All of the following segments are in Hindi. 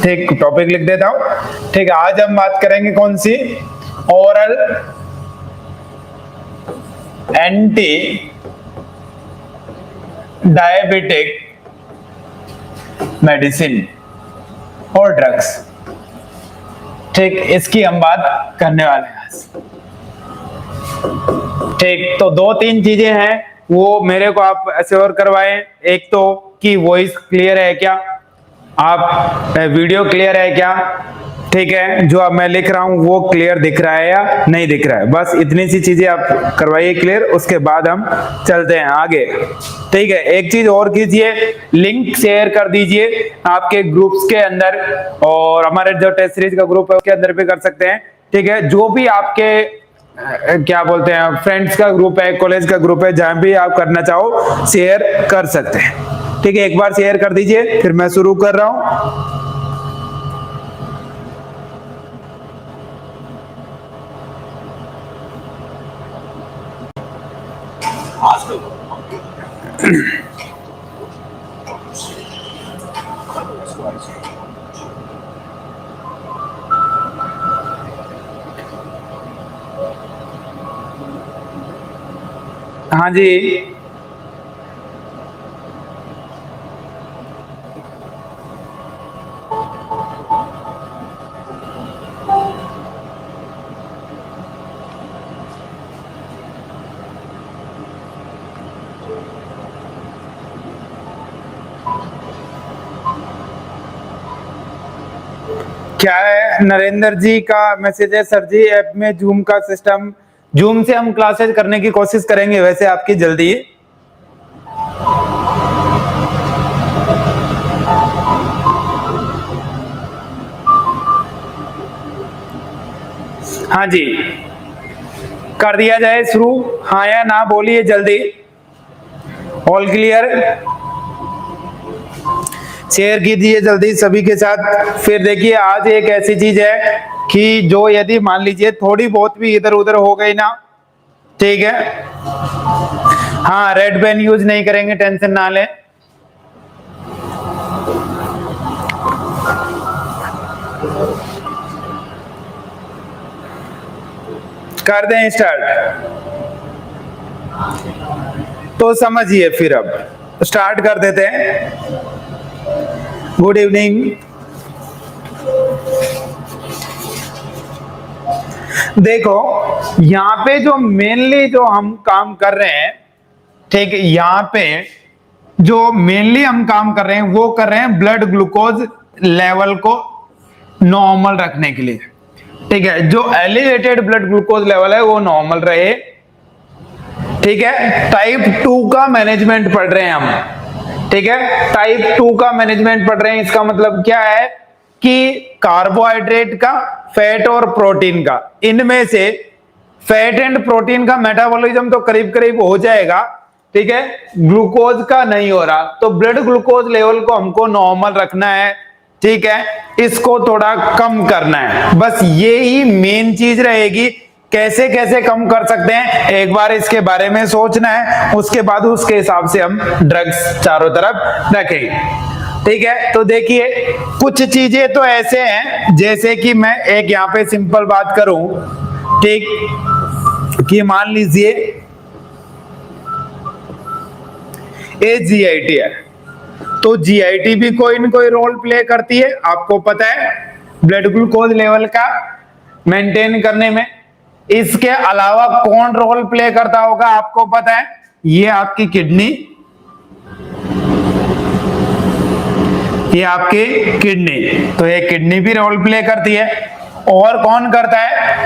ठीक, टॉपिक लिख देता हूं। ठीक है, आज हम बात करेंगे कौन सी, ओरल एंटी डायबिटिक मेडिसिन और ड्रग्स। ठीक, इसकी हम बात करने वाले हैं आज। ठीक, तो दो तीन चीजें हैं वो मेरे को आप एश्योर करवाएं। एक तो कि वॉइस क्लियर है क्या, आप वीडियो क्लियर है क्या, ठीक है, जो अब मैं लिख रहा हूं वो क्लियर दिख रहा है या नहीं दिख रहा है, बस इतनी सी चीजें आप करवाइए क्लियर। उसके बाद हम चलते हैं आगे। ठीक है, एक चीज और कीजिए, लिंक शेयर कर दीजिए आपके ग्रुप्स के अंदर, और हमारे जो टेस्ट सीरीज का ग्रुप है उसके अंदर भी कर सकते हैं। ठीक है, जो भी आपके क्या बोलते हैं फ्रेंड्स का ग्रुप है, कॉलेज का ग्रुप है, जहां भी आप करना चाहो शेयर कर सकते हैं। ठीक है, एक बार शेयर कर दीजिए, फिर मैं शुरू कर रहा हूं। हाँ जी, क्या है नरेंद्र जी का मैसेज है, सर जी ऐप में जूम का सिस्टम, जूम से हम क्लासेस करने की कोशिश करेंगे वैसे आपकी जल्दी। हाँ जी, कर दिया जाए शुरू, हाँ या ना बोलिए जल्दी। ऑल क्लियर, शेयर कीजिए जल्दी सभी के साथ। फिर देखिए आज एक ऐसी चीज है कि जो यदि मान लीजिए थोड़ी बहुत भी इधर उधर हो गई ना, ठीक है, हाँ रेड पेन यूज नहीं करेंगे, टेंशन ना लें। कर दें स्टार्ट, तो समझिए फिर अब स्टार्ट कर देते हैं। Good evening. देखो यहाँ पे जो मेनली जो हम काम कर रहे हैं, ठीक है, यहाँ पे जो मेनली हम काम कर रहे हैं वो कर रहे हैं ब्लड ग्लूकोज लेवल को नॉर्मल रखने के लिए। ठीक है, जो एलिवेटेड ब्लड ग्लूकोज लेवल है वो नॉर्मल रहे। ठीक है, टाइप 2 का मैनेजमेंट पढ़ रहे हैं हम। ठीक है, टाइप 2 का मैनेजमेंट पढ़ रहे हैं, इसका मतलब क्या है कि कार्बोहाइड्रेट का, फैट और प्रोटीन का, इनमें से फैट एंड प्रोटीन का मेटाबॉलिज्म तो करीब करीब हो जाएगा, ठीक है, ग्लूकोज का नहीं हो रहा, तो ब्लड ग्लूकोज लेवल को हमको नॉर्मल रखना है। ठीक है, इसको थोड़ा कम करना है, बस ये ही मेन चीज रहेगी। कैसे कैसे कम कर सकते हैं एक बार इसके बारे में सोचना है, उसके बाद उसके हिसाब से हम ड्रग्स चारों तरफ रखेंगे। ठीक है, तो देखिए कुछ चीजें तो ऐसे हैं, जैसे कि मैं एक यहाँ पे सिंपल बात करूं, ठीक, कि मान लीजिए ये जीआईटी है, तो जीआईटी भी कोई न कोई रोल प्ले करती है, आपको पता है, ब्लड ग्लूकोज लेवल का मेंटेन करने में। इसके अलावा कौन रोल प्ले करता होगा आपको पता है, ये आपकी किडनी, ये आपकी किडनी, तो ये किडनी भी रोल प्ले करती है। और कौन करता है,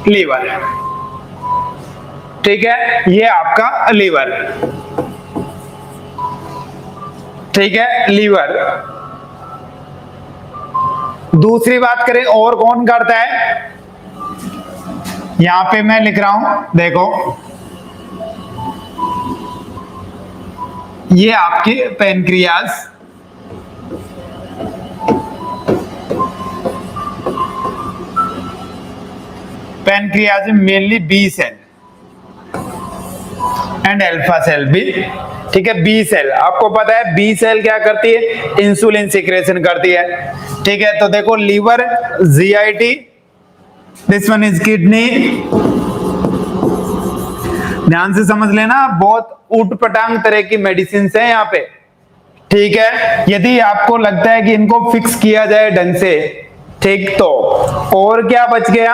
लीवर। ठीक है, ये आपका लीवर, ठीक है, लीवर। दूसरी बात करें और कौन करता है, यहां पे मैं लिख रहा हूं, देखो ये आपके पैनक्रियास, पैनक्रियाज में mainly B cell and alpha cell भी, ठीक है। बी सेल आपको पता है, बी सेल क्या करती है, इंसुलिन सिक्रेशन करती है, ठीक है। तो देखो liver, GIT, this one is kidney, ध्यान से समझ लेना, बहुत ऊटपटांग तरह की मेडिसिन है यहाँ पे, ठीक है। यदि आपको लगता है कि इनको फिक्स किया जाए ढंग से, ठीक, तो और क्या बच गया,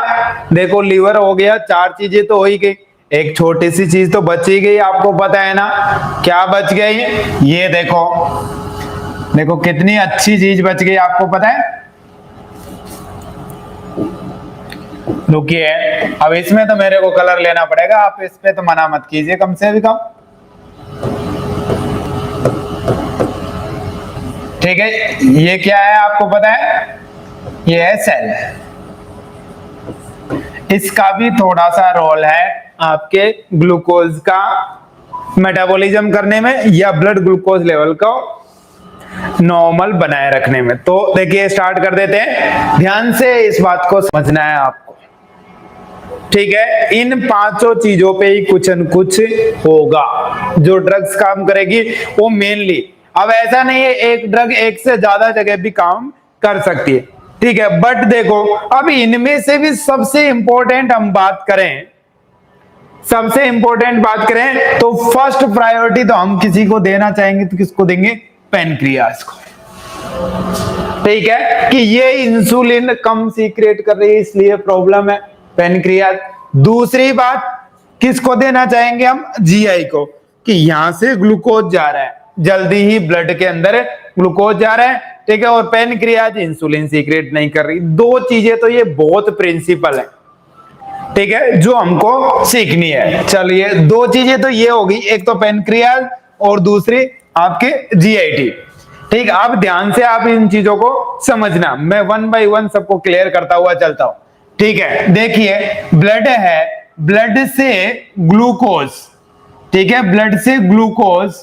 देखो लीवर हो गया, 4 चीजें तो हो ही गई, एक छोटी सी चीज तो बच ही गई, आपको पता है ना क्या बच गई, ये देखो, देखो कितनी अच्छी चीज बच गई, आपको पता है। रुकिए, अब इसमें तो मेरे को कलर लेना पड़ेगा, आप इस पे तो मना मत कीजिए कम से भी कम, ठीक है। ये क्या है आपको पता है, ये है सेल, इसका भी थोड़ा सा रोल है आपके ग्लूकोज का मेटाबॉलिज्म करने में या ब्लड ग्लूकोज लेवल को नॉर्मल बनाए रखने में। तो देखिए स्टार्ट कर देते हैं, ध्यान से इस बात को समझना है आपको, ठीक है। इन 5 चीजों पे ही कुछ न कुछ होगा जो ड्रग्स काम करेगी वो मेनली। अब ऐसा नहीं है एक ड्रग एक से ज्यादा जगह भी काम कर सकती है, ठीक है। बट देखो अब इनमें से भी सबसे इंपॉर्टेंट हम बात करें, सबसे इंपॉर्टेंट बात करें तो फर्स्ट प्रायोरिटी तो हम किसी को देना चाहेंगे तो किसको देंगे, पैनक्रियाज को, ठीक है। कि ये इंसुलिन कम सीक्रेट कर रही है इसलिए प्रॉब्लम है पैनक्रियाज। दूसरी बात किसको देना चाहेंगे हम, जीआई को, कि यहां से ग्लूकोज जा रहा है, जल्दी ही ब्लड के अंदर ग्लूकोज जा रहा है, ठीक है, और पैनक्रियाज इंसुलिन सीक्रेट नहीं कर रही। 2 चीजें तो ये बहुत प्रिंसिपल है, ठीक है, जो हमको सीखनी है। चलिए 2 चीजें तो ये होगी, एक तो पैनक्रियाज और दूसरी आपके जीआईटी, ठीक। अब ध्यान से आप इन चीजों को समझना, मैं 1 बाय 1 सबको क्लियर करता हुआ चलता हूं, ठीक है। देखिए ब्लड है, ब्लड से ग्लूकोज, ठीक है, ब्लड से ग्लूकोज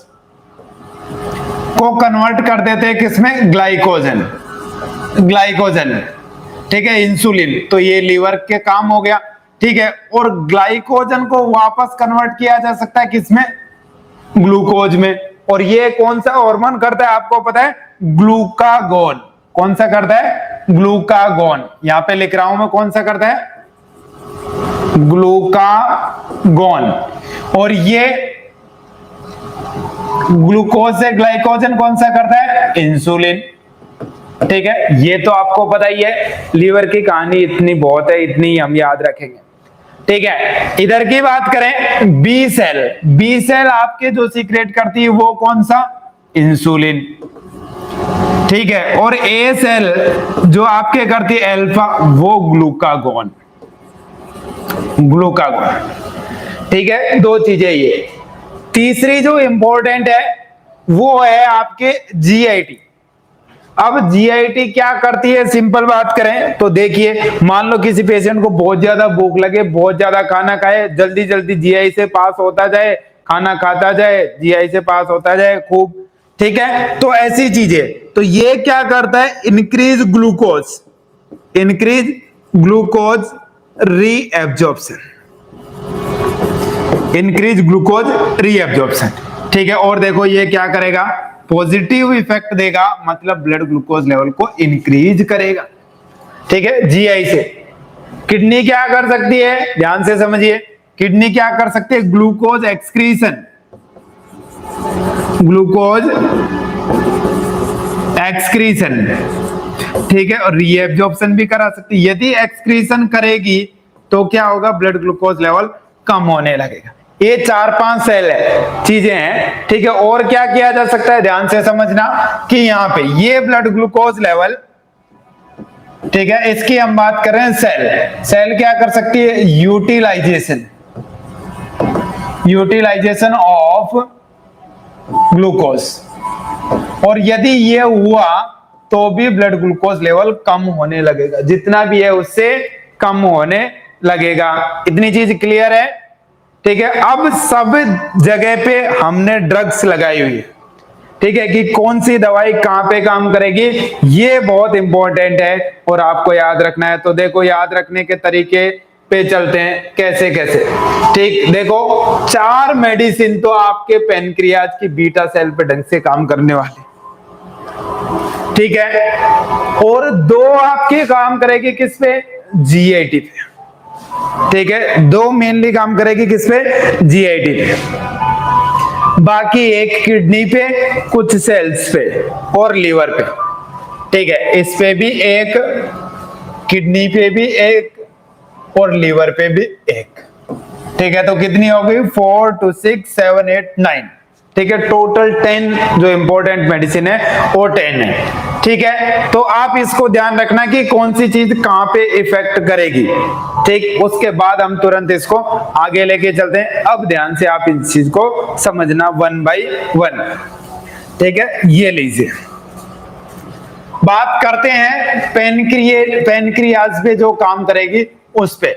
को कन्वर्ट कर देते हैं किसमें, ग्लाइकोजन, ग्लाइकोजन, ठीक है, इंसुलिन, तो ये लीवर के काम हो गया, ठीक है। और ग्लाइकोजन को वापस कन्वर्ट किया जा सकता है किसमें, ग्लूकोज में, और ये कौन सा हार्मोन करता है आपको पता है, ग्लूकागोन। कौन सा करता है, ग्लूकागोन, यहां पे लिख रहा हूं मैं कौन सा करता है, ग्लूकागोन। और ये ग्लूकोज से ग्लाइकोजन कौन सा करता है, इंसुलिन, ठीक है। ये तो आपको पता ही है, लीवर की कहानी इतनी बहुत है, इतनी हम याद रखेंगे, ठीक है। इधर की बात करें, बी सेल, बी सेल आपके जो सीक्रेट करती है वो कौन सा, इंसुलिन, ठीक है। और ए सेल जो आपके करती है अल्फा, वो ग्लूकागोन, ग्लूकागोन, ठीक है। 2 चीजें ये। तीसरी जो इंपॉर्टेंट है वो है आपके जीआईटी। अब जीआईटी क्या करती है, सिंपल बात करें तो देखिए, मान लो किसी पेशेंट को बहुत ज्यादा भूख लगे, बहुत ज्यादा खाना खाए, जल्दी जल्दी जीआई से पास होता जाए, खाना खाता जाए, जीआई से पास होता जाए खूब, ठीक है। तो ऐसी चीजें, तो ये क्या करता है, increase glucose, increase glucose reabsorption, increase glucose reabsorption, ठीक है। और देखो ये क्या करेगा, पॉजिटिव इफेक्ट देगा, मतलब ब्लड ग्लूकोज लेवल को इंक्रीज करेगा, ठीक है, जीआई से। किडनी क्या कर सकती है, ध्यान से समझिए, किडनी क्या कर सकती है, ग्लूकोज एक्सक्रीशन, ग्लूकोज एक्सक्रीशन, ठीक है, और रीएब्जॉर्प्शन भी करा सकती है। यदि एक्सक्रीशन करेगी तो क्या होगा, ब्लड ग्लूकोज लेवल कम होने लगेगा। ये 4-5 सेल है, चीजें हैं, ठीक है। और क्या किया जा सकता है, ध्यान से समझना, कि यहाँ पे ये ब्लड ग्लूकोज लेवल, ठीक है, इसकी हम बात कर रहे हैं सेल, सेल क्या कर सकती है, यूटिलाइजेशन, यूटिलाइजेशन ऑफ ग्लूकोज। और यदि ये हुआ तो भी ब्लड ग्लूकोज लेवल कम होने लगेगा, जितना भी है उससे कम होने लगेगा। इतनी चीज क्लियर है, ठीक है। अब सब जगह पे हमने ड्रग्स लगाई हुई है, ठीक है, कि कौन सी दवाई कहां पे काम करेगी, ये बहुत इंपॉर्टेंट है और आपको याद रखना है। तो देखो याद रखने के तरीके पे चलते हैं कैसे कैसे। ठीक, देखो 4 मेडिसिन तो आपके पेनक्रियाज की बीटा सेल पे ढंग से काम करने वाले, ठीक है, और 2 आपके काम करेगी किस पे, जीआईटी पे, ठीक है, 2 मेनली काम करेगी किस पे, जीआईटी पे, बाकी एक किडनी पे, कुछ सेल्स पे और लीवर पे, ठीक है, इस पे भी एक, किडनी पे भी एक और लीवर पे भी एक, ठीक है, तो कितनी हो गई 4 2 6 7 8 9, ठीक है, टोटल 10 जो इंपॉर्टेंट मेडिसिन है वो 10 है, ठीक है। तो आप इसको ध्यान रखना कि कौन सी चीज कहां पे इफेक्ट करेगी, ठीक, उसके बाद हम तुरंत इसको आगे लेके चलते हैं। अब ध्यान से आप इस चीज को समझना 1 बाय 1, ठीक है। ये लीजिए, बात करते हैं पेनक्रियाज पे जो काम करेगी उस पे,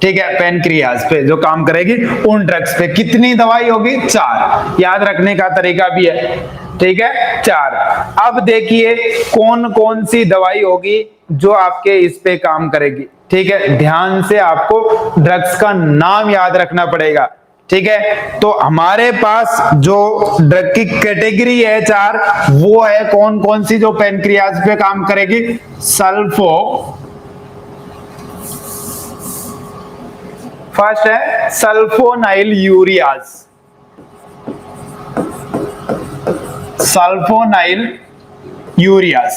ठीक है, पेनक्रियाज पे जो काम करेगी उन ड्रग्स पे कितनी दवाई होगी, 4, याद रखने का तरीका भी है, ठीक है, 4। अब देखिए कौन कौन सी दवाई होगी जो आपके इस पे काम करेगी, ठीक है, ध्यान से आपको ड्रग्स का नाम याद रखना पड़ेगा, ठीक है। तो हमारे पास जो ड्रग की कैटेगरी है 4, वो है कौन कौन सी जो पेनक्रियाज पे काम करेगी, फर्स्ट है सल्फोनाइल यूरियाज,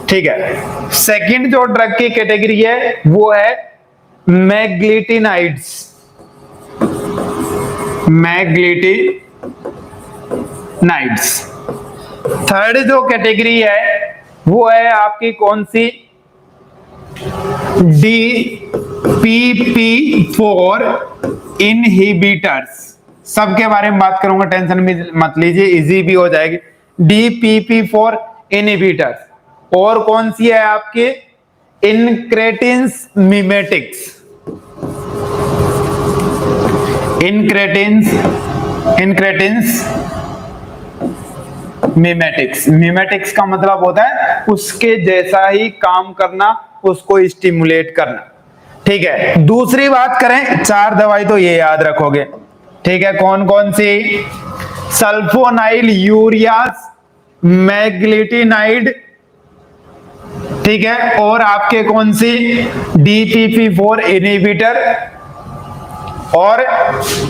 ठीक है। सेकंड जो ड्रग की कैटेगरी है वो है मैग्लिटिनाइड्स, थर्ड जो कैटेगरी है वो है आपकी कौन सी, DPP4 इनहिबिटर्स, सबके बारे में बात करूंगा, टेंशन भी मत लीजिए, इजी भी हो जाएगी। DPP4 इनहिबिटर्स, और कौन सी है आपके, इनक्रेटिंस मिमेटिक्स का मतलब होता है उसके जैसा ही काम करना, उसको स्टिमुलेट करना, ठीक है। दूसरी बात करें, 4 दवाई तो ये याद रखोगे, ठीक है, कौन कौन सी, सल्फोनाइल यूरियाज, मैग्लिटिनाइड, ठीक है, और आपके कौन सी, DPP4 इनहिबिटर और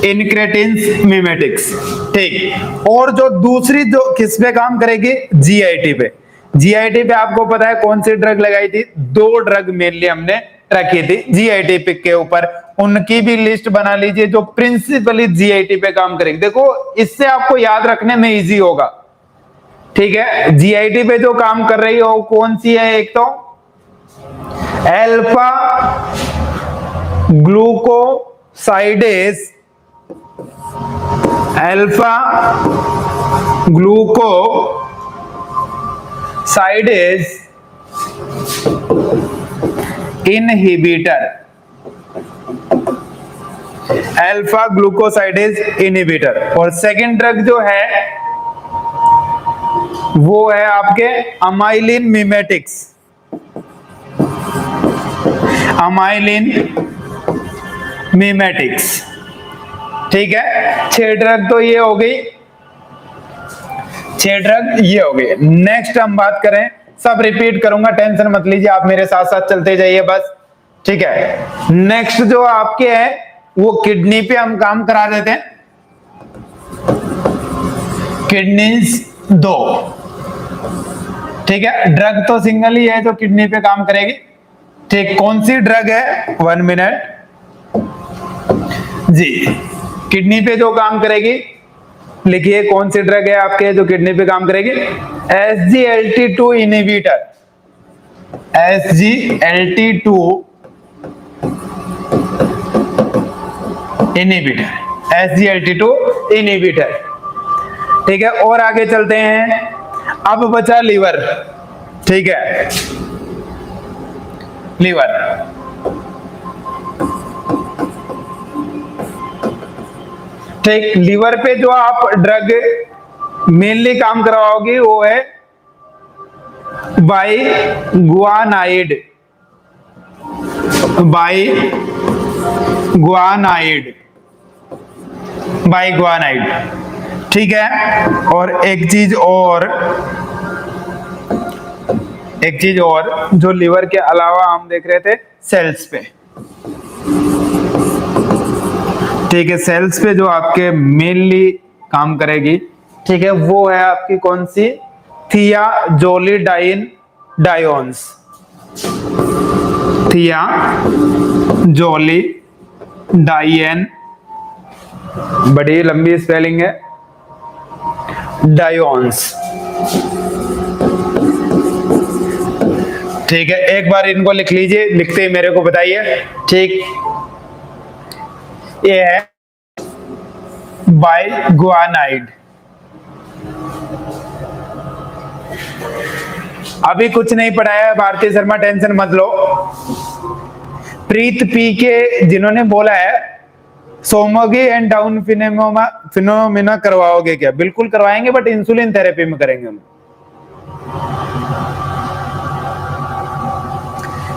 इनक्रेटिंस मिमेटिक्स, ठीक। और जो दूसरी जो किस पे काम करेगी, जीआईटी पे। जीआईटी पे आपको पता है कौन सी ड्रग लगाई थी, 2 ड्रग मेनली हमने रखी थी जीआईटी पे के ऊपर, उनकी भी लिस्ट बना लीजिए जो प्रिंसिपली जीआईटी पे काम करेगी। देखो इससे आपको याद रखने में इजी होगा, ठीक है। जीआईटी पे जो काम कर रही हो कौन सी है, एक तो alpha glucosidase, inhibitor, alpha glucosidase inhibitor. और सेकंड ड्रग जो है वो है आपके अमाइलिन मिमेटिक्स, ठीक है। 6 ड्रग तो ये हो गई, 6 ड्रग ये हो गए। नेक्स्ट हम बात करें, सब रिपीट करूंगा, टेंशन मत लीजिए, आप मेरे साथ साथ चलते जाइए बस, ठीक है। नेक्स्ट जो आपके है वो किडनी पे हम काम करा देते हैं, किडनीज 2, ठीक है। ड्रग तो सिंगल ही है जो किडनी पे काम करेगी, ठीक। कौन सी ड्रग है, 1 मिनट जी, किडनी पे जो काम करेगी, लिखिए कौन सी ड्रग है आपके जो किडनी पे काम करेगी, SGLT2 इनहिबिटर, SGLT2 इनहिबिटर, ठीक है। और आगे चलते हैं, अब बचा लीवर, ठीक है, लीवर, ठीक। लीवर पे जो आप ड्रग मेनली काम करवाओगे वो है बाइगुआनाइड, बाई गुआनाइड, बाई गुआनाइड, ठीक है। और एक चीज और जो लिवर के अलावा हम देख रहे थे सेल्स पे, ठीक है, सेल्स पे जो आपके मेनली काम करेगी, ठीक है, वो है आपकी कौन सी, थियाजोलिडाइन डायोन्स, थियाजोलिडाइन, बड़ी लंबी स्पेलिंग है, डायोन्स, ठीक है। एक बार इनको लिख लीजिए, लिखते ही मेरे को बताइए, ठीक। ये है बाईगुआनाइड। अभी कुछ नहीं पढ़ाया भारती शर्मा, टेंशन मत लो। प्रीत पी के जिन्होंने बोला है सोमोगी एंड डाउन फिनोमिना करवाओगे क्या? बिल्कुल करवाएंगे, बट इंसुलिन थेरेपी में करेंगे हम।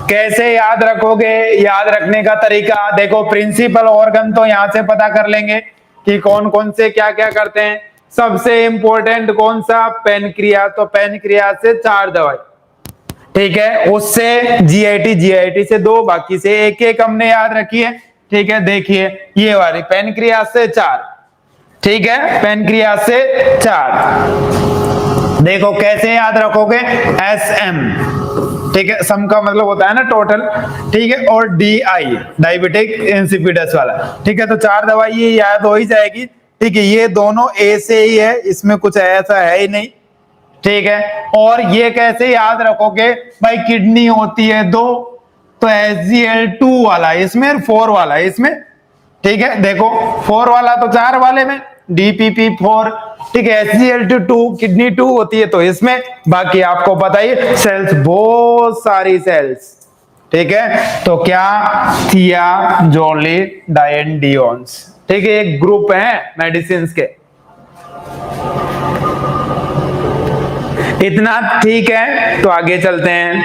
कैसे याद रखोगे? याद रखने का तरीका देखो, प्रिंसिपल ऑर्गन तो यहां से पता कर लेंगे कि कौन कौन से क्या क्या करते हैं। सबसे इंपॉर्टेंट कौन सा? पेनक्रियास। तो पेनक्रियास से 4 दवाई, ठीक है, उससे जीआईटी से 2, बाकी से एक एक हमने याद रखी है, ठीक है। देखिए ये वाली पेनक्रियास से 4, ठीक है, पेनक्रियास से 4। देखो कैसे याद रखोगे, SM, ठीक है, सम का मतलब होता है ना टोटल, ठीक है, और DI डायबिटिक इंसिपिडस वाला, ठीक है। तो 4 दवाई ये याद हो ही जाएगी, ठीक है। ये दोनों A से ही है, इसमें कुछ ऐसा है ही नहीं, ठीक है। और ये कैसे याद रखोगे भाई, किडनी होती है 2, तो SgL2 वाला इसमें, 4 वाला इसमें, ठीक है। देखो 4 वाला तो 4 वाले में, DPP4, ठीक है। SgL2 किडनी 2 होती है तो इसमें, बाकी आपको पता ही सेल्स, बहुत सारी सेल्स, ठीक है। तो क्या? थियाजोलिडाइन, ठीक है, एक ग्रुप है मेडिसिन के। इतना ठीक है, तो आगे चलते हैं।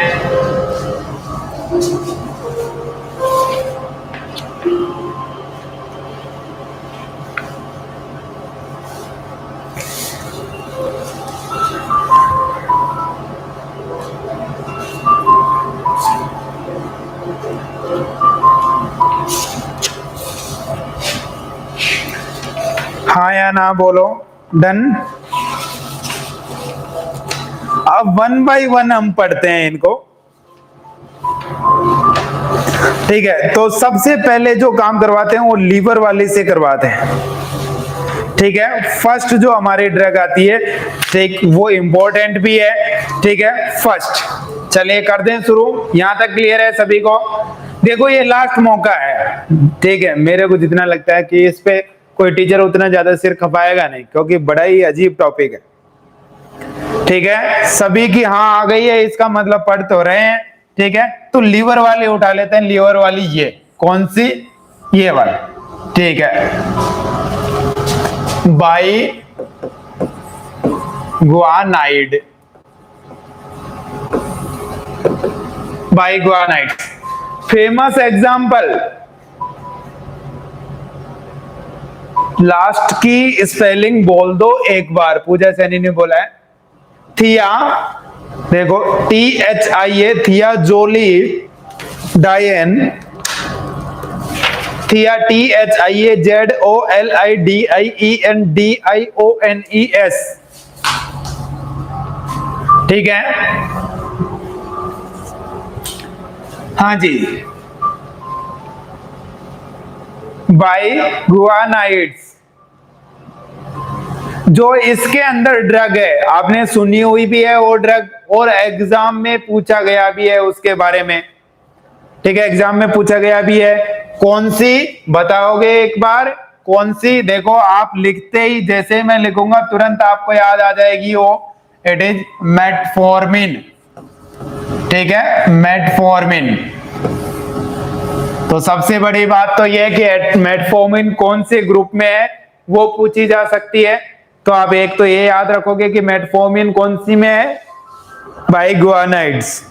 हाँ या ना बोलो, डन। अब 1 बाय 1 हम पढ़ते हैं इनको, ठीक है। तो सबसे पहले जो काम करवाते हैं वो लीवर वाली से करवाते हैं, ठीक है। फर्स्ट जो हमारी ड्रग आती है, ठीक, वो इंपॉर्टेंट भी है, ठीक है। फर्स्ट, चलिए कर दें शुरू। यहां तक क्लियर है सभी को? देखो ये लास्ट मौका है, ठीक है। मेरे को जितना लगता है कि इस पे कोई टीचर उतना ज्यादा सिर खपाएगा नहीं, क्योंकि बड़ा ही अजीब टॉपिक है, ठीक है। सभी की हाँ आ गई है, इसका मतलब पढ़ तो रहे हैं, ठीक है। तो लीवर वाली उठा लेते हैं, लीवर वाली ये कौन सी? ये वाली, ठीक है, बाईगुआनाइड, बाईगुआनाइड। फेमस एग्जाम्पल, लास्ट की स्पेलिंग बोल दो एक बार, पूजा सैनी ने बोला है थिया, देखो THIA, थियाजोलिडाइन, थिया THIAZOLIDIENDIONES, ठीक है। हाँ जी, बाईगुआनाइड्स। जो इसके अंदर ड्रग है, आपने सुनी हुई भी है वो ड्रग, और एग्जाम में पूछा गया भी है उसके बारे में, ठीक है। एग्जाम में पूछा गया भी है, कौन सी बताओगे एक बार? कौन सी? देखो आप लिखते ही, जैसे मैं लिखूंगा तुरंत आपको याद आ जाएगी वो, इट इज मेटफॉर्मिन, ठीक है, मेटफॉर्मिन। तो सबसे बड़ी बात तो यह है कि मेटफॉर्मिन कौन से ग्रुप में है वो पूछी जा सकती है। तो आप एक तो ये याद रखोगे कि मेटफॉर्मिन कौन सी में है, बाईगुआनाइड्स,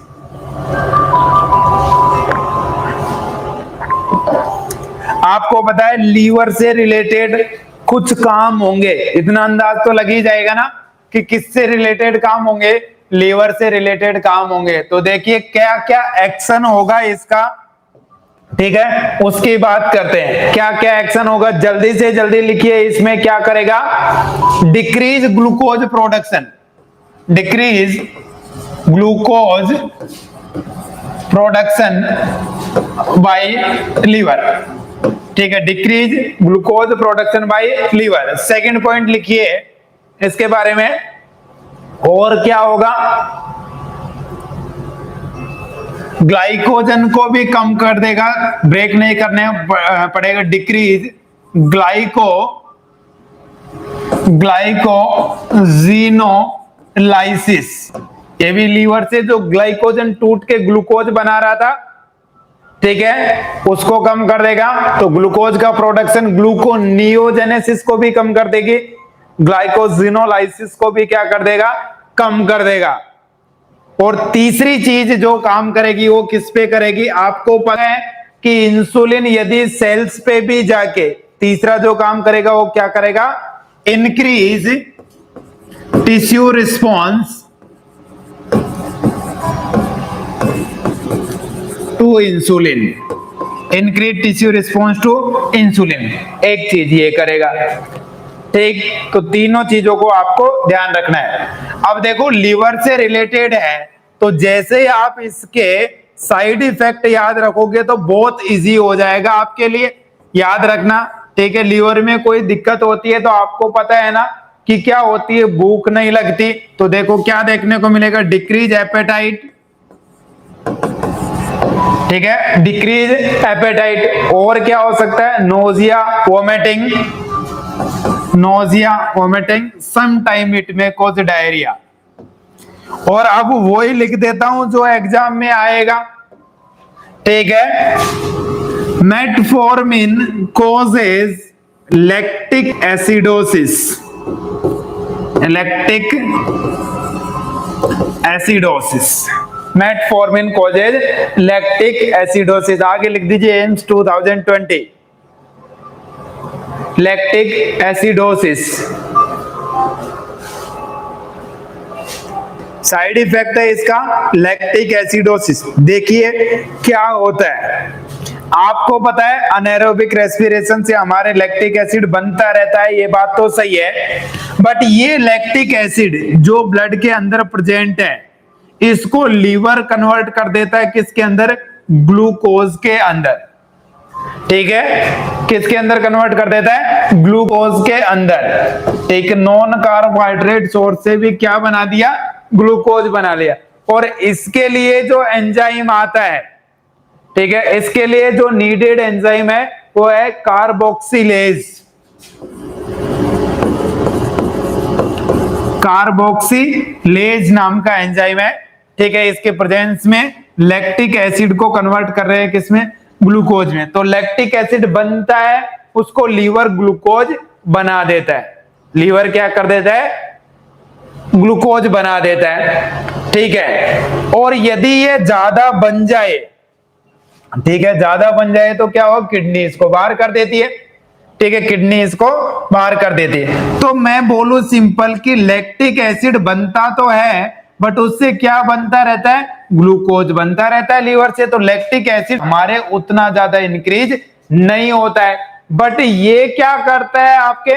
आपको पता है लीवर से रिलेटेड कुछ काम होंगे, इतना अंदाज तो लग ही जाएगा ना कि किससे रिलेटेड काम होंगे, लीवर से रिलेटेड काम होंगे। तो देखिए क्या क्या एक्शन होगा इसका, ठीक है, उसकी बात करते हैं। क्या क्या एक्शन होगा, जल्दी से जल्दी लिखिए। इसमें क्या करेगा, decrease glucose production, decrease glucose production by liver, ठीक है, decrease glucose production by liver. Second point लिखिए इसके बारे में, और क्या होगा, ग्लाइकोजन को भी कम कर देगा, ब्रेक नहीं करने पड़ेगा, डिक्रीज ग्लाइकोजीनोलाइसिस। ये भी लीवर से जो ग्लाइकोजन टूट के ग्लूकोज बना रहा था, ठीक है, उसको कम कर देगा। तो ग्लूकोज का प्रोडक्शन, ग्लूकोनियोजेनेसिस को भी कम कर देगी, ग्लाइकोजिनोलाइसिस को भी क्या कर देगा, कम कर देगा। और तीसरी चीज जो काम करेगी वो किस पे करेगी, आपको पता है कि इंसुलिन यदि सेल्स पे भी जाके, तीसरा जो काम करेगा वो क्या करेगा, increase tissue response to insulin, increase tissue response to insulin, एक चीज ये करेगा, ठीक। तो तीनों चीजों को आपको ध्यान रखना है। अब देखो लीवर से रिलेटेड है, तो जैसे ही आप इसके साइड इफेक्ट याद रखोगे तो बहुत इजी हो जाएगा आपके लिए याद रखना, ठीक है। लीवर में कोई दिक्कत होती है तो आपको पता है ना कि क्या होती है, भूख नहीं लगती। तो देखो क्या देखने को मिलेगा, डिक्रीज एपेटाइट, ठीक है, डिक्रीज एपेटाइट। और क्या हो सकता है, nausea vomiting, nausea vomiting, some time it may cause diarrhoea. और अब वो ही लिख देता हूं जो एग्जाम में आएगा, ठीक है, metformin causes lactic acidosis, lactic acidosis, metformin causes lactic acidosis. आगे लिख दीजिए AIIMS 2020, lactic acidosis. Side effect है इसका लैक्टिक एसिडोसिस। देखिए क्या होता है, आपको पता है अनएरोबिक रेस्पिरेशन से हमारे लैक्टिक एसिड बनता रहता है, ये बात तो सही है, बट ये लैक्टिक एसिड जो ब्लड के अंदर प्रेजेंट है, इसको लीवर कन्वर्ट कर देता है किसके अंदर, ग्लूकोज के अंदर, ठीक है, किसके अंदर कन्वर्ट कर देता है, ग्लूकोज के अंदर। एक नॉन कार्बोहाइड्रेट सोर्स से भी क्या बना दिया, ग्लूकोज बना लिया। और इसके लिए जो एंजाइम आता है, ठीक है, इसके लिए जो नीडेड एंजाइम है वो है कार्बोक्सिलेज, कार्बोक्सिलेज नाम का एंजाइम है, ठीक है। इसके प्रेजेंस में लैक्टिक एसिड को कन्वर्ट कर रहे हैं किसमें, ग्लूकोज में। तो लैक्टिक एसिड बनता है, उसको लीवर ग्लूकोज बना देता है, लीवर क्या कर देता है, ग्लूकोज बना देता है, ठीक है। और यदि ये ज्यादा बन जाए, ठीक है, ज्यादा बन जाए तो क्या हो, किडनी इसको बाहर कर देती है, ठीक है, किडनी इसको बाहर कर देती है। तो मैं बोलूं सिंपल कि लैक्टिक एसिड बनता तो है, बट उससे क्या बनता रहता है, ग्लूकोज बनता रहता है लीवर से। तो लैक्टिक एसिड हमारे उतना ज्यादा इंक्रीज नहीं होता है, बट ये क्या करता है आपके,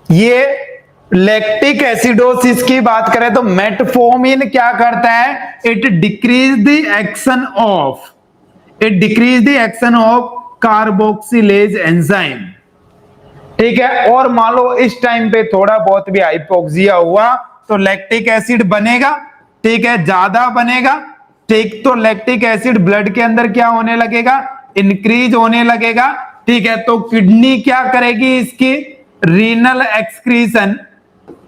ये लैक्टिक एसिडोसिस की बात करें तो मेटफॉर्मिन क्या करता है, it decrease the action of, it decrease the action of carboxylase enzyme, ठीक है। और मान लो इस टाइम पे थोड़ा बहुत भी हाइपोक्सिया हुआ तो लैक्टिक एसिड बनेगा, ठीक है, ज्यादा बनेगा, ठीक। तो लैक्टिक एसिड ब्लड के अंदर क्या होने लगेगा, इंक्रीज होने लगेगा, ठीक है। तो किडनी क्या करेगी, इसकी रीनल एक्सक्रीशन,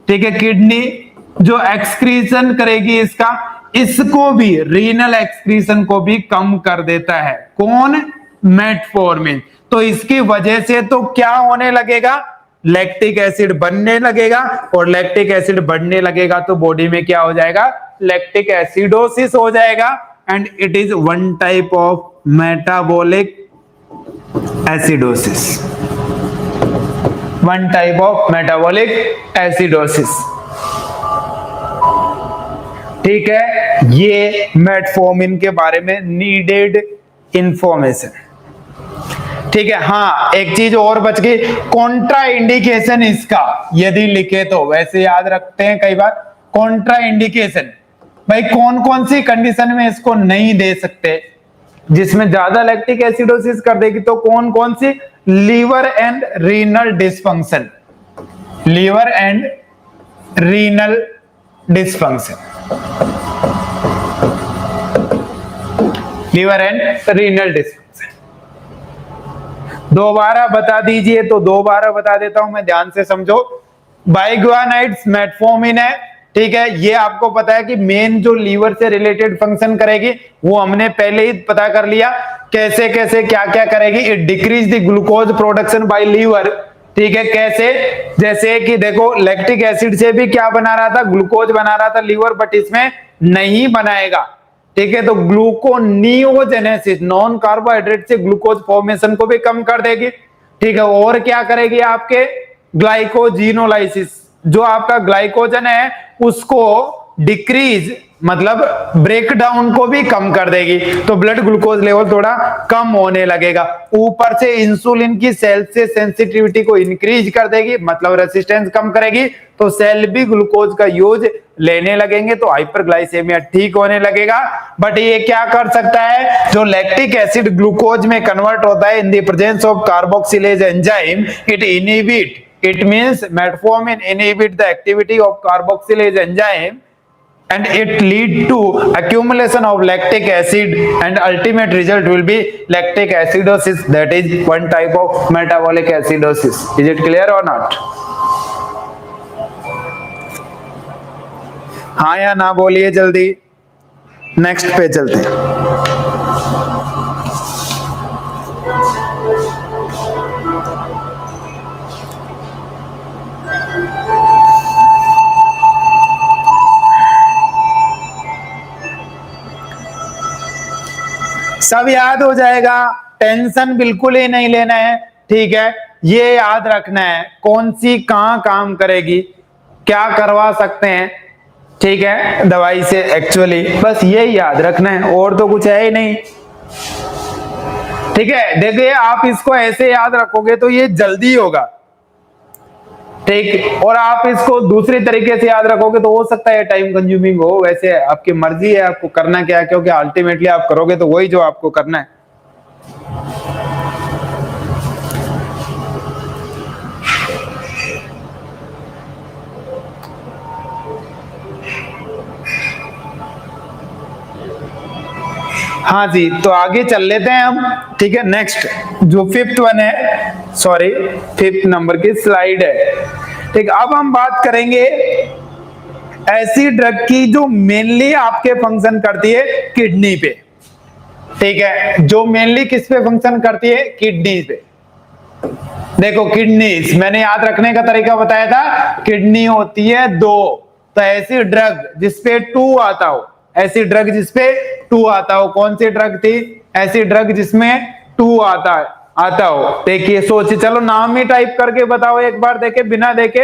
ठीक है, किडनी जो एक्सक्रीशन करेगी इसका, इसको भी रीनल एक्सक्रीशन को भी कम कर देता है, कौन, मेटफॉर्मिन। तो इसकी वजह से तो क्या होने लगेगा, लैक्टिक एसिड बनने लगेगा, और लैक्टिक एसिड बढ़ने लगेगा तो बॉडी में क्या हो जाएगा, लैक्टिक एसिडोसिस हो जाएगा। And it is one type of metabolic acidosis, one type of metabolic acidosis. ठीक है, ये मेटफॉर्मिन के बारे में नीडेड इंफॉर्मेशन। ठीक है, हाँ एक चीज और बच गई, कॉन्ट्रा इंडिकेशन इसका यदि लिखे तो, वैसे याद रखते हैं कई बार कॉन्ट्रा इंडिकेशन, भाई कौन कौन सी कंडीशन में इसको नहीं दे सकते, जिसमें ज्यादा लैक्टिक एसिडोसिस कर देगी, तो कौन कौन सी, liver and renal dysfunction, liver and renal dysfunction, liver and renal dysfunction. दोबारा बता दीजिए, तो दोबारा बता देता हूं मैं, ध्यान से समझो। बाइग्वानाइड्स मेटफॉर्मिन है, ठीक है, ये आपको पता है कि मेन जो लीवर से रिलेटेड फंक्शन करेगी, वो हमने पहले ही पता कर लिया कैसे कैसे क्या क्या करेगी। It decrease the glucose production by liver. ठीक है, कैसे, जैसे कि देखो लैक्टिक एसिड से भी क्या बना रहा था, ग्लूकोज बना रहा था लीवर, बट इसमें नहीं बनाएगा। ठीक है, तो ग्लूकोनियोजेनेसिस, नॉन कार्बोहाइड्रेट से ग्लूकोज फॉर्मेशन को भी कम कर देगी। ठीक है, और क्या करेगी, आपके ग्लाइकोजिनोलाइसिस, जो आपका ग्लाइकोजन है उसको डिक्रीज मतलब ब्रेकडाउन को भी कम कर देगी, तो ब्लड ग्लूकोज लेवल थोड़ा कम होने लगेगा। ऊपर से इंसुलिन की सेल से सेंसिटिविटी को इंक्रीज कर देगी, मतलब रेसिस्टेंस कम करेगी, तो सेल भी ग्लूकोज का यूज लेने लगेंगे, तो हाइपरग्लाइसेमिया ठीक होने लगेगा। बट ये क्या कर सकता है, जो लैक्टिक एसिड ग्लूकोज में कन्वर्ट होता है in the presence of carboxylase enzyme, it inhibit, it means metformin inhibit the activity of carboxylase enzyme and it lead to accumulation of lactic acid and ultimate result will be lactic acidosis, that is one type of metabolic acidosis. Is it clear or not? हाँ या ना बोलिए जल्दी, नेक्स्ट पे चलते हैं। सब याद हो जाएगा, टेंशन बिल्कुल ही नहीं लेना है। ठीक है, ये याद रखना है कौन सी कहां काम करेगी, क्या करवा सकते हैं। ठीक है, दवाई से एक्चुअली बस यही याद रखना है, और तो कुछ है ही नहीं। ठीक है, देखिए आप इसको ऐसे याद रखोगे तो ये जल्दी होगा। ठीक, और आप इसको दूसरी तरीके से याद रखोगे तो हो सकता है टाइम कंज्यूमिंग हो। वैसे आपकी मर्जी है आपको करना क्या है, क्योंकि अल्टीमेटली आप करोगे तो वही जो आपको करना है। हाँ जी, तो आगे चल लेते हैं हम। ठीक है, नेक्स्ट जो फिफ्थ वन है, सॉरी फिफ्थ नंबर की स्लाइड है। ठीक, अब हम बात करेंगे ऐसी ड्रग की जो मेनली आपके फंक्शन करती है किडनी पे। ठीक है, जो मेनली किस पे फंक्शन करती है, किडनी पे। देखो किडनीज, मैंने याद रखने का तरीका बताया था, किडनी होती है दो, तो ऐसी ड्रग जिसपे 2 आता हो, ऐसी ड्रग जिसपे 2 आता हो, कौन सी ड्रग थी, ऐसी ड्रग जिसमें 2 आता हो। देखिए सोचिए, चलो नाम ही टाइप करके बताओ एक बार, देखे बिना देखे।